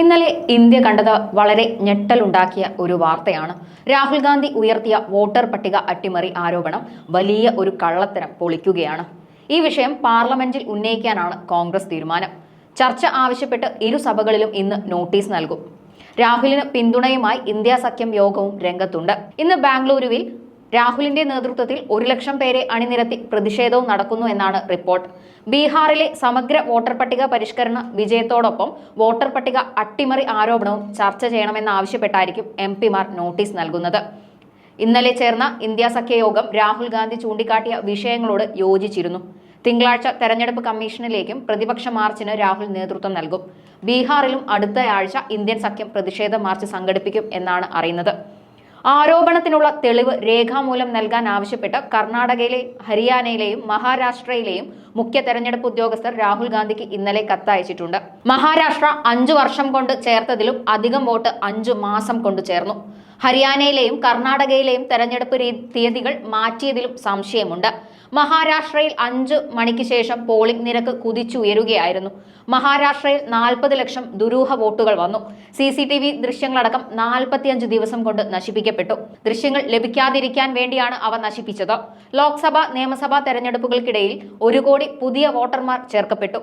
ഇന്നലെ ഇന്ത്യ കണ്ടത് വളരെ ഞെട്ടലുണ്ടാക്കിയ ഒരു വാർത്തയാണ്. രാഹുൽ ഗാന്ധി ഉയർത്തിയ വോട്ടർ പട്ടിക അട്ടിമറി ആരോപണം വലിയ ഒരു കള്ളത്തരം പൊളിക്കുകയാണ്. ഈ വിഷയം പാർലമെന്റിൽ ഉന്നയിക്കാനാണ് കോൺഗ്രസ് തീരുമാനം. ചർച്ച ആവശ്യപ്പെട്ട് ഇരു സഭകളിലും ഇന്ന് നോട്ടീസ് നൽകും. രാഹുലിന് പിന്തുണയുമായി ഇന്ത്യ സഖ്യം യോഗവും രംഗത്തുണ്ട്. ഇന്ന് ബാംഗ്ലൂരുവിൽ രാഹുലിന്റെ നേതൃത്വത്തിൽ 1 ലക്ഷം പേരെ അണിനിരത്തി പ്രതിഷേധവും നടക്കുന്നു എന്നാണ് റിപ്പോർട്ട്. ബീഹാറിലെ സമഗ്ര വോട്ടർ പട്ടിക പരിഷ്കരണ വിജയത്തോടൊപ്പം വോട്ടർ പട്ടിക അട്ടിമറി ആരോപണവും ചർച്ച ചെയ്യണമെന്നാവശ്യപ്പെട്ടായിരിക്കും എംപിമാർ നോട്ടീസ് നൽകുന്നത്. ഇന്നലെ ചേർന്ന ഇന്ത്യ സഖ്യ യോഗം രാഹുൽ ഗാന്ധി ചൂണ്ടിക്കാട്ടിയ വിഷയങ്ങളോട് യോജിച്ചിരുന്നു. തിങ്കളാഴ്ച തെരഞ്ഞെടുപ്പ് കമ്മീഷനിലേക്കും പ്രതിപക്ഷ മാർച്ചിന് രാഹുൽ നേതൃത്വം നൽകും. ബീഹാറിലും അടുത്തയാഴ്ച ഇന്ത്യൻ സഖ്യം പ്രതിഷേധ മാർച്ച് സംഘടിപ്പിക്കും എന്നാണ് അറിയുന്നത്. ആരോപണത്തിനുള്ള തെളിവ് രേഖാമൂലം നൽകാൻ ആവശ്യപ്പെട്ട് കർണാടകയിലെ ഹരിയാനയിലെയും മഹാരാഷ്ട്രയിലെയും മുഖ്യ തെരഞ്ഞെടുപ്പ് ഉദ്യോഗസ്ഥർ രാഹുൽ ഗാന്ധിക്ക് ഇന്നലെ കത്തയച്ചിട്ടുണ്ട്. മഹാരാഷ്ട്ര 5 വർഷം കൊണ്ട് ചേർത്തതിലും അധികം വോട്ട് 5 മാസം കൊണ്ട് ചേർന്നു. ഹരിയാനയിലെയും കർണാടകയിലെയും തെരഞ്ഞെടുപ്പ് തീയതികൾ മാറ്റിയതിലും സംശയമുണ്ട്. മഹാരാഷ്ട്രയിൽ 5 മണിക്ക് ശേഷം പോളിംഗ് നിരക്ക് കുതിച്ചുയരുകയായിരുന്നു. മഹാരാഷ്ട്രയിൽ 40 ലക്ഷം ദുരൂഹ വോട്ടുകൾ വന്നു. CCTV ദൃശ്യങ്ങളടക്കം 45 ദിവസം കൊണ്ട് നശിപ്പിക്കപ്പെട്ടു. ദൃശ്യങ്ങൾ ലഭിക്കാതിരിക്കാൻ വേണ്ടിയാണ് അവ നശിപ്പിച്ചത്. ലോക്സഭ നിയമസഭാ തെരഞ്ഞെടുപ്പുകൾക്കിടയിൽ 1 കോടി പുതിയ വോട്ടർമാർ ചേർക്കപ്പെട്ടു.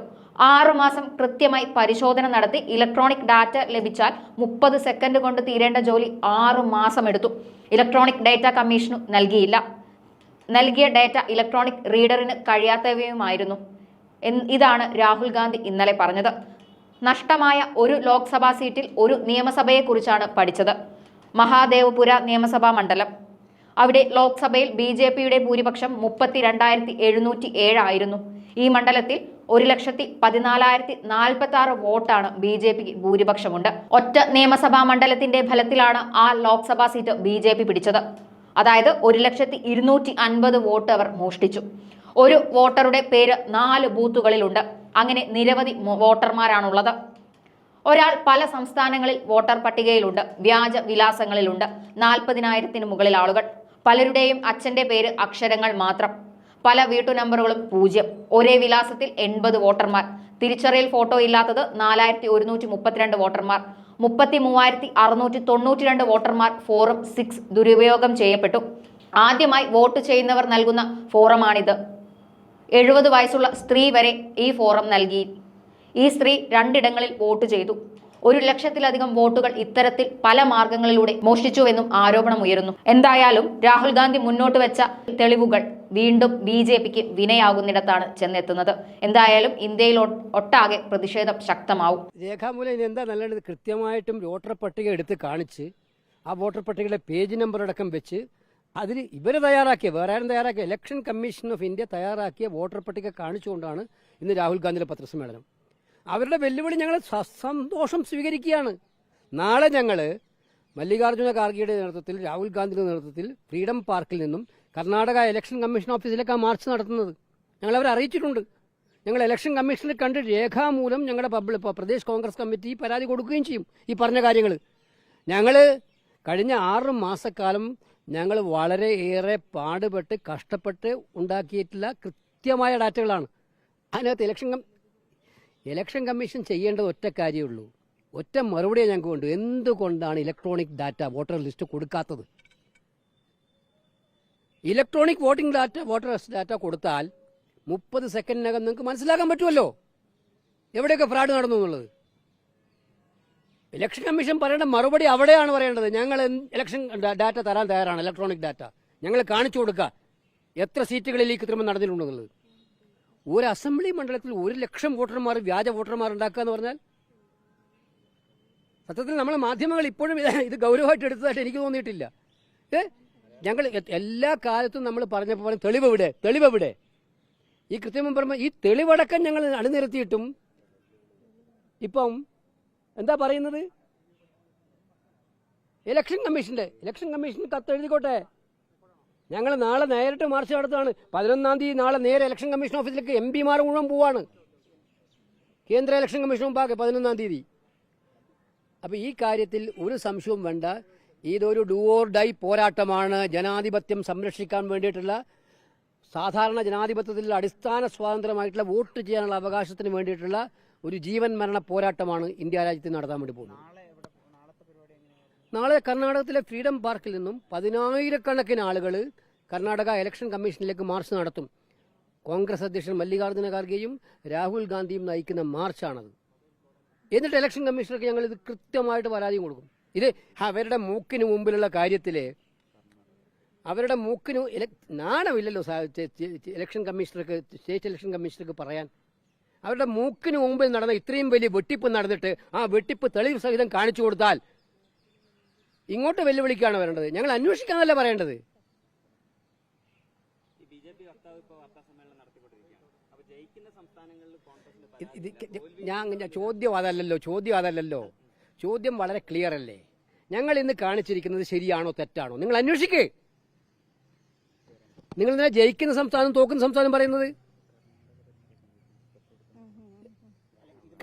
6 മാസം കൃത്യമായി പരിശോധന നടത്തി ഇലക്ട്രോണിക് ഡാറ്റ ലഭിച്ചാൽ 30 സെക്കൻഡ് കൊണ്ട് തീരേണ്ട ജോലി 6 മാസം എടുത്തു. ഇലക്ട്രോണിക് ഡാറ്റ കമ്മീഷനു നൽകിയില്ല. നൽകിയ ഡാറ്റ ഇലക്ട്രോണിക് റീഡറിന് കഴിയാത്തവയുമായിരുന്നു. ഇതാണ് രാഹുൽ ഗാന്ധി ഇന്നലെ പറഞ്ഞത്. നഷ്ടമായ ഒരു ലോക്സഭാ സീറ്റിൽ ഒരു നിയമസഭയെക്കുറിച്ചാണ് പഠിച്ചത്. മഹാദേവപുര നിയമസഭാ മണ്ഡലം. അവിടെ ലോക്സഭയിൽ BJPയുടെ ഭൂരിപക്ഷം 32,707 ആയിരുന്നു. ഈ മണ്ഡലത്തിൽ 1,14,046 വോട്ടാണ് BJPക്ക് ഭൂരിപക്ഷമുണ്ട്. ഒറ്റ നിയമസഭാ മണ്ഡലത്തിന്റെ ഫലത്തിലാണ് ആ ലോക്സഭാ സീറ്റ് BJP പിടിച്ചത്. അതായത് 1,250,000 വോട്ട് അവർ മോഷ്ടിച്ചു. ഒരു വോട്ടറുടെ പേര് 4 ബൂത്തുകളിലുണ്ട്. അങ്ങനെ നിരവധി വോട്ടർമാരാണുള്ളത്. ഒരാൾ പല സംസ്ഥാനങ്ങളിൽ വോട്ടർ പട്ടികയിലുണ്ട്. വ്യാജ വിലാസങ്ങളിലുണ്ട്. 40,000-ന് മുകളിൽ ആളുകൾ. പലരുടെയും അച്ഛന്റെ പേര് അക്ഷരങ്ങൾ മാത്രം. പല വീട്ടു നമ്പറുകളും 0. ഒരേ വിലാസത്തിൽ 80 വോട്ടർമാർ. തിരിച്ചറിയൽ ഫോട്ടോ ഇല്ലാത്തത് 4,132 വോട്ടർമാർ. 33,692 വോട്ടർമാർ ഫോറം 6 ദുരുപയോഗം ചെയ്യപ്പെട്ടു. ആദ്യമായി വോട്ട് ചെയ്യുന്നവർ നൽകുന്ന ഫോറമാണിത്. 70 വയസ്സുള്ള സ്ത്രീ വരെ ഈ ഫോറം നൽകി. ഈ സ്ത്രീ 2 ഇടങ്ങളിൽ വോട്ട് ചെയ്തു. 1 ലക്ഷത്തിലധികം വോട്ടുകൾ ഇത്തരത്തിൽ പല മാർഗങ്ങളിലൂടെ മോഷ്ടിച്ചുവെന്നും ആരോപണമുയരുന്നു. എന്തായാലും രാഹുൽ ഗാന്ധി മുന്നോട്ട് വെച്ച തെളിവുകൾ വീണ്ടും BJPക്ക് വിനയാകുന്നിടത്താണ് ചെന്നെത്തുന്നത്. എന്തായാലും ഇന്ത്യയിൽ ഒട്ടാകെ പ്രതിഷേധം ശക്തമാവും. രേഖാമൂലം ഇനി എന്താ നല്ലത്? കൃത്യമായിട്ടും വോട്ടർ പട്ടിക എടുത്ത് കാണിച്ച് ആ വോട്ടർ പട്ടികയുടെ പേജ് നമ്പർ അടക്കം വെച്ച് അതിൽ ഇവർ തയ്യാറാക്കിയ, വേറെ ആരും തയ്യാറാക്കിയ, ഇലക്ഷൻ കമ്മീഷൻ ഓഫ് ഇന്ത്യ തയ്യാറാക്കിയ വോട്ടർ പട്ടിക കാണിച്ചുകൊണ്ടാണ് ഇന്ന് രാഹുൽ ഗാന്ധിയുടെ പത്രസമ്മേളനം. അവരുടെ വെല്ലുവിളി ഞങ്ങൾ സന്തോഷം സ്വീകരിക്കുകയാണ്. നാളെ ഞങ്ങൾ മല്ലികാർജ്ജുന ഖാർഗെയുടെ നേതൃത്വത്തിൽ, രാഹുൽ ഗാന്ധിയുടെ നേതൃത്വത്തിൽ ഫ്രീഡം പാർക്കിൽ നിന്നും കർണാടക ഇലക്ഷൻ കമ്മീഷൻ ഓഫീസിലേക്കാണ് മാർച്ച് നടത്തുന്നത്. ഞങ്ങളവരെ അറിയിച്ചിട്ടുണ്ട്. ഞങ്ങൾ ഇലക്ഷൻ കമ്മീഷനെ കണ്ട് രേഖാമൂലം ഞങ്ങളുടെ പ്രദേശ് കോൺഗ്രസ് കമ്മിറ്റി പരാതി കൊടുക്കുകയും ചെയ്യും. ഈ പറഞ്ഞ കാര്യങ്ങൾ ഞങ്ങൾ കഴിഞ്ഞ 6 മാസക്കാലം ഞങ്ങൾ വളരെയേറെ പാടുപെട്ട് കഷ്ടപ്പെട്ട് ഉണ്ടാക്കിയിട്ടുള്ള കൃത്യമായ ഡാറ്റകളാണ്. അതിനകത്ത് ഇലക്ഷൻ കമ്മീഷൻ ചെയ്യേണ്ടത് ഒറ്റ കാര്യമേ ഉള്ളൂ. ഒറ്റ മറുപടിയെ ഞങ്ങൾക്ക് കൊണ്ട് എന്തുകൊണ്ടാണ് ഇലക്ട്രോണിക് ഡാറ്റ വോട്ടർ ലിസ്റ്റ് കൊടുക്കാത്തത്? Electronic voting data voter data കൊടുത്താൽ 30 സെക്കൻഡിനകം നിങ്ങൾക്ക് മനസ്സിലാക്കാൻ പറ്റുമല്ലോ എവിടെയൊക്കെ ഫ്രോഡ് നടന്നു എന്നുള്ളത്. ഇലക്ഷൻ കമ്മീഷൻ പറയേണ്ട മറുപടി അവിടെയാണ് പറയേണ്ടത്. ഞങ്ങൾ ഇലക്ഷൻ ഡാറ്റ തരാൻ തയ്യാറാണ്, ഇലക്ട്രോണിക് ഡാറ്റ ഞങ്ങൾ കാണിച്ചു കൊടുക്കുക എത്ര സീറ്റുകളിൽ ഈ കൃത്രിമം നടന്നിട്ടുണ്ടെന്നുള്ളത്. ഒരു അസംബ്ലി മണ്ഡലത്തിൽ 1 ലക്ഷം വോട്ടർമാർ, വ്യാജ വോട്ടർമാർ ഉണ്ടാക്കുക എന്ന് പറഞ്ഞാൽ സത്യത്തിൽ നമ്മളെ മാധ്യമങ്ങൾ ഇപ്പോഴും ഇത് ഗൗരവമായിട്ട് എടുത്തതായിട്ട് എനിക്ക് തോന്നിയിട്ടില്ല. ഞങ്ങൾ എല്ലാ കാലത്തും നമ്മൾ പറഞ്ഞപ്പോൾ തെളിവെവിടെ? ഈ കൃത്രിമം പറയുമ്പോൾ ഈ തെളിവടക്കം ഞങ്ങൾ അണിനിരത്തിയിട്ടും ഇപ്പം എന്താ പറയുന്നത്? ഇലക്ഷൻ കമ്മീഷൻ കത്ത് എഴുതിക്കോട്ടെ. ഞങ്ങൾ നാളെ നേരിട്ട് മാർച്ച് നടത്തുകയാണ്. 11-ാം തീയതി നാളെ നേരെ ഇലക്ഷൻ കമ്മീഷൻ ഓഫീസിലേക്ക് MPമാർ മുഴുവൻ പോവാണ്. കേന്ദ്ര ഇലക്ഷൻ കമ്മീഷൻ മുമ്പാകെ 11-ാം തീയതി. അപ്പോൾ ഈ കാര്യത്തിൽ ഒരു സംശയവും വേണ്ട. ഇതൊരു ഡു ഓർ ഡൈ പോരാട്ടമാണ്. ജനാധിപത്യം സംരക്ഷിക്കാൻ വേണ്ടിയിട്ടുള്ള, സാധാരണ ജനാധിപത്യത്തിലുള്ള അടിസ്ഥാന സ്വാതന്ത്ര്യമായിട്ടുള്ള വോട്ട് ചെയ്യാനുള്ള അവകാശത്തിന് വേണ്ടിയിട്ടുള്ള ഒരു ജീവൻ മരണ പോരാട്ടമാണ് ഇന്ത്യ രാജ്യത്ത് നടത്താൻ വേണ്ടി പോകുന്നത്. നാളെ കർണാടകത്തിലെ ഫ്രീഡം പാർക്കിൽ നിന്നും 10,000-കണക്കിന് ആളുകൾ കർണാടക ഇലക്ഷൻ കമ്മീഷനിലേക്ക് മാർച്ച് നടത്തും. കോൺഗ്രസ് അധ്യക്ഷൻ മല്ലികാർജ്ജുന ഖാർഗെയും രാഹുൽ ഗാന്ധിയും നയിക്കുന്ന മാർച്ചാണത്. എന്നിട്ട് ഇലക്ഷൻ കമ്മീഷണർക്ക് ഞങ്ങൾ ഇത് കൃത്യമായിട്ട് പരാതി കൊടുക്കും. ഇത് അവരുടെ മൂക്കിന് മുമ്പിലുള്ള കാര്യത്തില് അവരുടെ മൂക്കിന് നാണമില്ലല്ലോ ഇലക്ഷൻ കമ്മീഷണർക്ക്, സ്റ്റേറ്റ് ഇലക്ഷൻ കമ്മീഷണർക്ക് പറയാൻ. അവരുടെ മൂക്കിന് മുമ്പിൽ നടന്ന ഇത്രയും വലിയ വെട്ടിപ്പ് നടന്നിട്ട് ആ വെട്ടിപ്പ് തെളിവ് സഹിതം കാണിച്ചു കൊടുത്താൽ ഇങ്ങോട്ട് വെല്ലുവിളിക്കാണ് വരേണ്ടത്, ഞങ്ങൾ അന്വേഷിക്കാനല്ല പറയേണ്ടത്. ചോദ്യം അതല്ലല്ലോ. ചോദ്യം വളരെ ക്ലിയർ അല്ലേ? ഞങ്ങൾ ഇന്ന് കാണിച്ചിരിക്കുന്നത് ശരിയാണോ തെറ്റാണോ? നിങ്ങൾ അന്വേഷിക്കേ. നിങ്ങൾ ഇന്നലെ ജയിക്കുന്ന സംസ്ഥാനം തോക്കുന്ന സംസ്ഥാനം പറയുന്നത്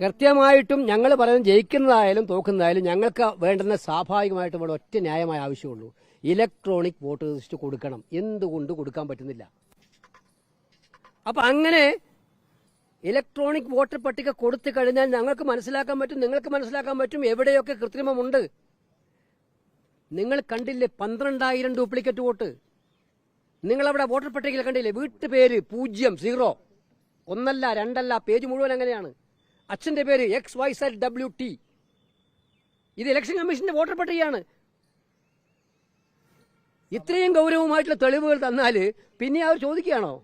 കൃത്യമായിട്ടും ഞങ്ങൾ പറയുന്നത് ജയിക്കുന്നതായാലും തോക്കുന്നതായാലും ഞങ്ങൾക്ക് വേണ്ടുന്ന സ്വാഭാവികമായിട്ടും ഇവിടെ ഒറ്റ ന്യായമായ ആവശ്യമുള്ളൂ. ഇലക്ട്രോണിക് വോട്ടർ ലിസ്റ്റ് കൊടുക്കണം. എന്തുകൊണ്ട് കൊടുക്കാൻ പറ്റുന്നില്ല? അപ്പൊ അങ്ങനെ ഇലക്ട്രോണിക് വോട്ടർ പട്ടിക കൊടുത്തു കഴിഞ്ഞാൽ ഞങ്ങൾക്ക് മനസ്സിലാക്കാൻ പറ്റും, നിങ്ങൾക്ക് മനസ്സിലാക്കാൻ പറ്റും എവിടെയൊക്കെ കൃത്രിമമുണ്ട്. നിങ്ങൾ കണ്ടില്ലേ 12,000 ഡ്യൂപ്ലിക്കേറ്റ് വോട്ട്? നിങ്ങളവിടെ വോട്ടർ പട്ടികയിൽ കണ്ടില്ലേ? വീട്ടുപേര് 0, 0, 1 അല്ല 2 അല്ല, പേജ് മുഴുവൻ അങ്ങനെയാണ്. അച്ഛന്റെ പേര് XYZWT. ഇത് ഇലക്ഷൻ കമ്മീഷന്റെ വോട്ടർ പട്ടികയാണ്. ഇത്രയും ഗൗരവമായിട്ടുള്ള തെളിവുകൾ തന്നാല് പിന്നെ അവർ ചോദിക്കുകയാണോ?